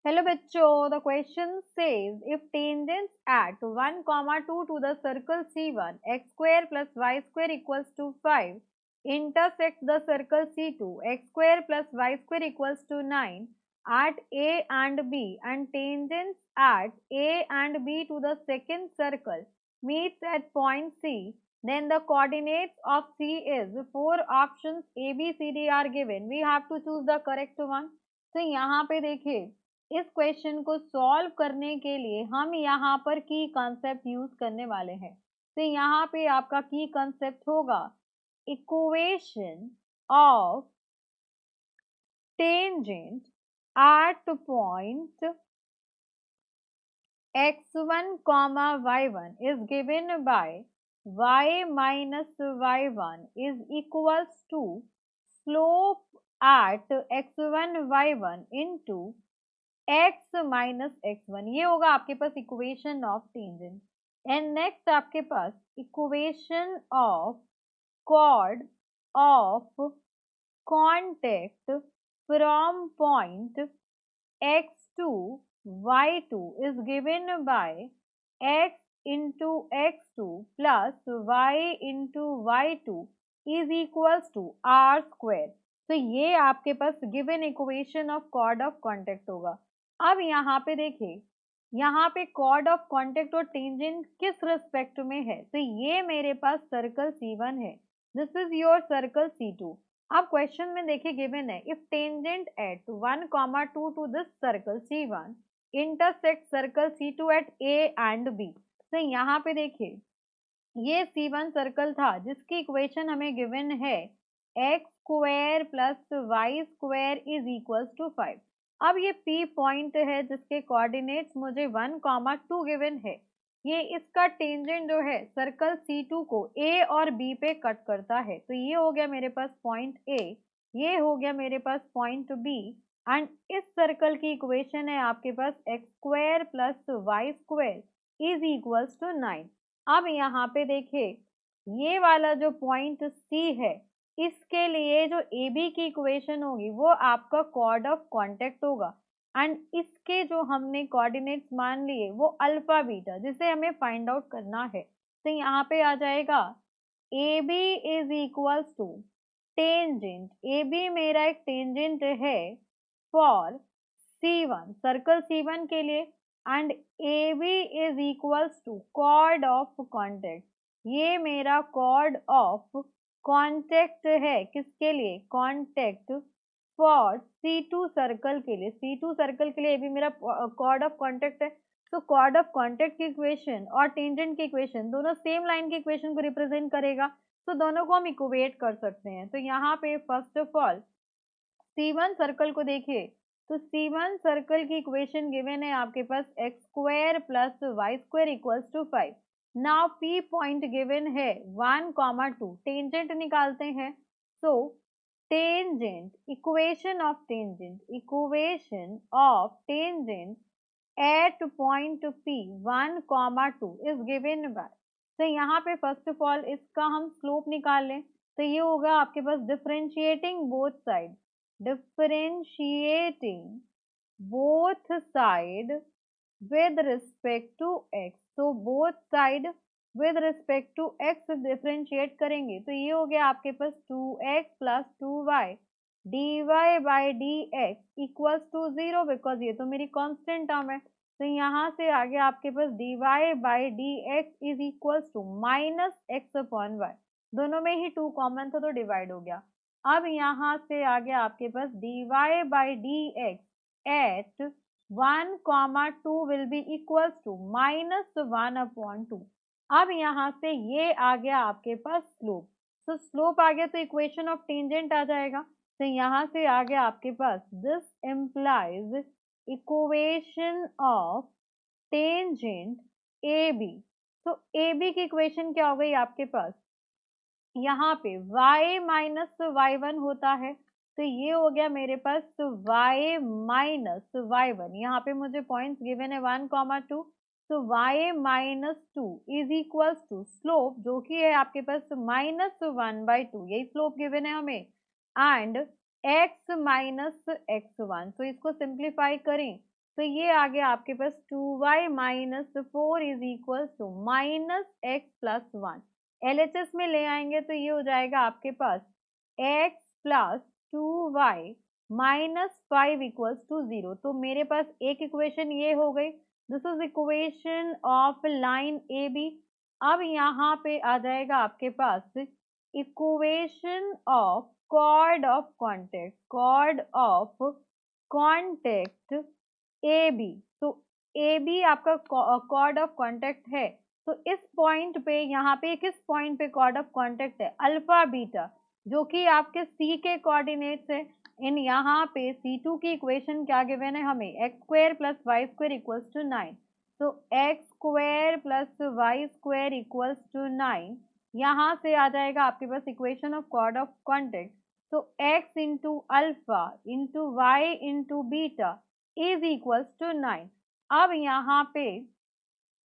Hello बच्चों, the question says if tangents at 1, 2 to the circle C1 x square plus y square equals to 5 intersect the circle C2 x square plus y square equals to 9 at A and B and tangents at A and B to the second circle meets at point C, then the coordinates of C is 4 options A, B, C, D are given. We have to choose the correct one. तो यहाँ पे देखिए इस question को solve करने के लिए हम यहाँ पर की कॉन्सेप्ट यूज करने वाले हैं। तो यहाँ पे आपका की कॉन्सेप्ट होगा equation of tangent at point x1 comma y1 is given by y minus y1 is equals to slope at x1 y1 into x minus x1 ये होगा आपके पास equation of tangent. And next आपके पास equation of chord of contact from point x2 y2 is given by x into x2 plus y into y2 is equals to r square। तो ये आपके पास given equation of chord of contact होगा। अब यहाँ पे देखिए यहाँ पे कॉर्ड ऑफ कॉन्टेक्ट और टेंजेंट किस रिस्पेक्ट में है, तो ये मेरे पास सर्कल C1 है, this is your circle C2। अब क्वेश्चन में देखिए गिवन है if tangent at 1, 2 to this circle C1 intersect circle C2 at A and B। तो यहाँ पे देखिए ये C1 सर्कल था जिसकी इक्वेशन हमें गिवन है x square plus y square is equals to 5। अब ये P पॉइंट है जिसके कोऑर्डिनेट्स मुझे 1, 2 गिवन है। ये इसका टेंजेंट जो है सर्कल C2 को A और B पे कट करता है। तो ये हो गया मेरे पास पॉइंट A, ये हो गया मेरे पास पॉइंट B एंड इस सर्कल की इक्वेशन है आपके पास x square plus y square is equals to 9। अब यहाँ पे देखिए ये वाला जो पॉइंट C है इसके लिए जो AB की इक्वेशन होगी वो आपका कॉर्ड ऑफ कॉन्टेक्ट होगा एंड इसके जो हमने कोऑर्डिनेट्स मान लिए वो अल्फा बीटा जिसे हमें फाइंड आउट करना है। तो यहाँ पे आ जाएगा AB is equals to tangent, AB मेरा एक टेंजेंट है फॉर C1 सर्कल C1 के लिए and AB is equals to chord of contact, ये मेरा कॉर्ड ऑफ कॉन्टेक्ट है किसके लिए, कॉन्टेक्ट फॉर C2 सर्कल के लिए। C2 सर्कल के लिए AB मेरा कॉर्ड ऑफ कॉन्टेक्ट है। तो कॉर्ड ऑफ कॉन्टेक्ट की इक्वेशन और टेंजेंट की इक्वेशन दोनों सेम लाइन की इक्वेशन को रिप्रेजेंट करेगा, तो दोनों को हम इक्वेट कर सकते हैं। तो यहाँ पे first of all C1 circle को देखिए तो C1 सर्कल की इक्वेशन गिवन है आपके पास x square plus y square equals to 5। Now P point given है 1, 2, टेंजेंट निकालते हैं। So tangent equation of tangent at point P 1, 2 is given by. तो यहाँ पे फर्स्ट ऑफ ऑल इसका हम स्लोप निकाल लें तो ये होगा आपके पास differentiating both side with respect to x। तो both side with respect to x differentiate करेंगे तो ये हो गया आपके पास 2x plus 2y dy by dx equals to 0 because ये तो मेरी कांस्टेंट टर्म है। तो यहाँ से आगे आपके पास dy by dx is equals to minus x upon y, दोनों में ही 2 कॉमन था तो डिवाइड हो गया। अब यहाँ से आगे आपके पास dy by dx at 1, 2 will be equals to minus 1 upon 2। अब यहाँ से ये आ गया आपके पास स्लोप, तो स्लोप आ गया तो इक्वेशन ऑफ टेंजेंट आ जाएगा। तो यहाँ से आ गया आपके पास this implies equation of tangent AB। तो AB की इक्वेशन क्या हो गई आपके पास, यहाँ पे y माइनस y1 होता है तो ये हो गया मेरे पास y माइनस y1। यहाँ पे मुझे पॉइंट्स गिवन है 1, 2, तो y minus 2 is equals to slope जो कि है आपके पास -1/2, यही स्लोप गिवन है हमें, एंड x माइनस x1। तो इसको सिंप्लीफाई करें तो ये आ गया आपके पास 2y minus 4 is equal to minus x plus 1। LHS में ले आएंगे तो ये हो जाएगा आपके पास x plus 2y minus 5 equals to 0। तो मेरे पास एक इक्वेशन ये हो गई, this is equation of line A B. अब यहाँ पे आ जाएगा आपके पास equation of chord of contact, chord of contact A B. तो ए बी आपका कॉर्ड ऑफ कॉन्टेक्ट है, तो इस पॉइंट पे, यहाँ पे किस पॉइंट पे कॉर्ड ऑफ कॉन्टेक्ट है, अल्फा बीटा, जो कि आपके सी के कोऑर्डिनेट्स है। इन यहाँ पे C2 की इक्वेशन क्या गिवन है हमें, x square plus y square equals to 9। तो x square plus y square equals to 9, यहाँ से आ जाएगा आपके पास equation of chord of contact. तो x into alpha into y into beta is equals to 9। अब यहाँ पे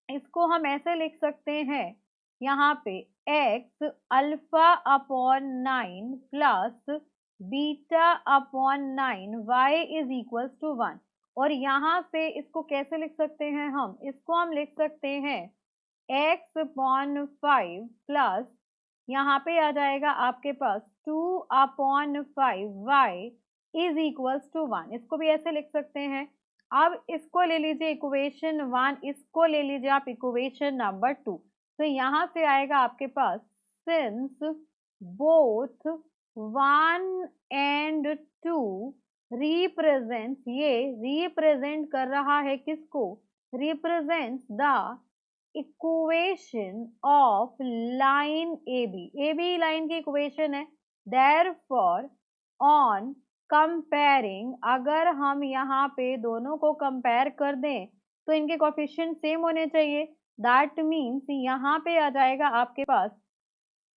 इसको हम ऐसे लिख सकते हैं, यहाँ पे x alpha upon 9 plus beta upon 9 y is equals to 1। और यहाँ से इसको कैसे लिख सकते हैं हम, इसको हम लिख सकते हैं x अपॉन 5 प्लस यहाँ पे आ जाएगा आपके पास 2 upon 5 y is equals to 1। इसको भी ऐसे लिख सकते हैं। अब इसको ले लीजिए इक्वेशन 1, इसको ले लीजिए आप इक्वेशन नंबर 2। तो यहाँ से आएगा आपके पास सिंस बोथ 1 एंड 2 रिप्रेजेंट्स, ये रिप्रेजेंट कर रहा है किसको, represents the equation of line A B line की इक्वेशन है। देयरफॉर ऑन कंपेयरिंग, अगर हम यहाँ पे दोनों को कंपेयर कर दें तो इनके कोफिशिएंट सेम होने चाहिए। दैट मीन्स यहाँ पे आ जाएगा आपके पास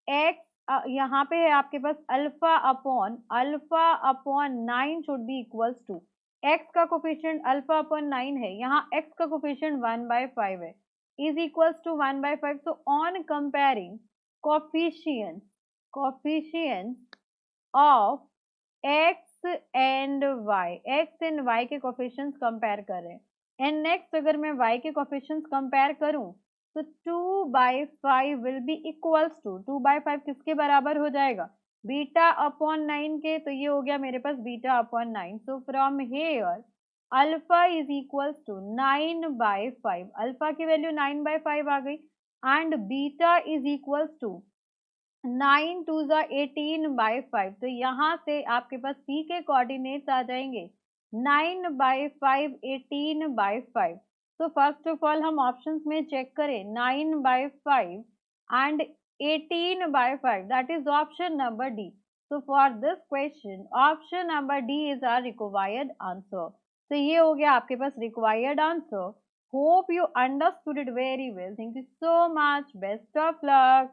x, यहाँ पे है आपके पास alpha upon 9 should be equals to, x का कोफिशिएंट अल्फा अपॉन 9 है, यहाँ x का कोफिशिएंट 1/5 है, इज इक्वल्स टू 1/5। तो on comparing coefficient of x and y, x and y के कोफिशिएंट्स कंपेयर कर रहे हैं। एंड नेक्स्ट अगर मैं y के कोफिशिएंट्स कंपेयर करूं तो 2/5 विल बी इक्वल्स टू, 2/5 किसके बराबर हो जाएगा, बीटा अपॉन 9 के। तो ये हो गया मेरे पास beta upon 9। So from here alpha is equals to 9/5, alpha की वैल्यू 9/5 आ गई, and beta is equals to 9 2 18/5। तो यहाँ से आपके पास C के कोऑर्डिनेट्स आ जाएंगे 9/5 18/5। तो फर्स्ट ऑफ ऑल हम ऑप्शंस में चेक करें, 9/5 and 18/5, that is option number D. So for this question, option number D is our required answer. तो ये हो गया आपके पास required answer. Hope you understood it very well. Thank you so much. Best of luck.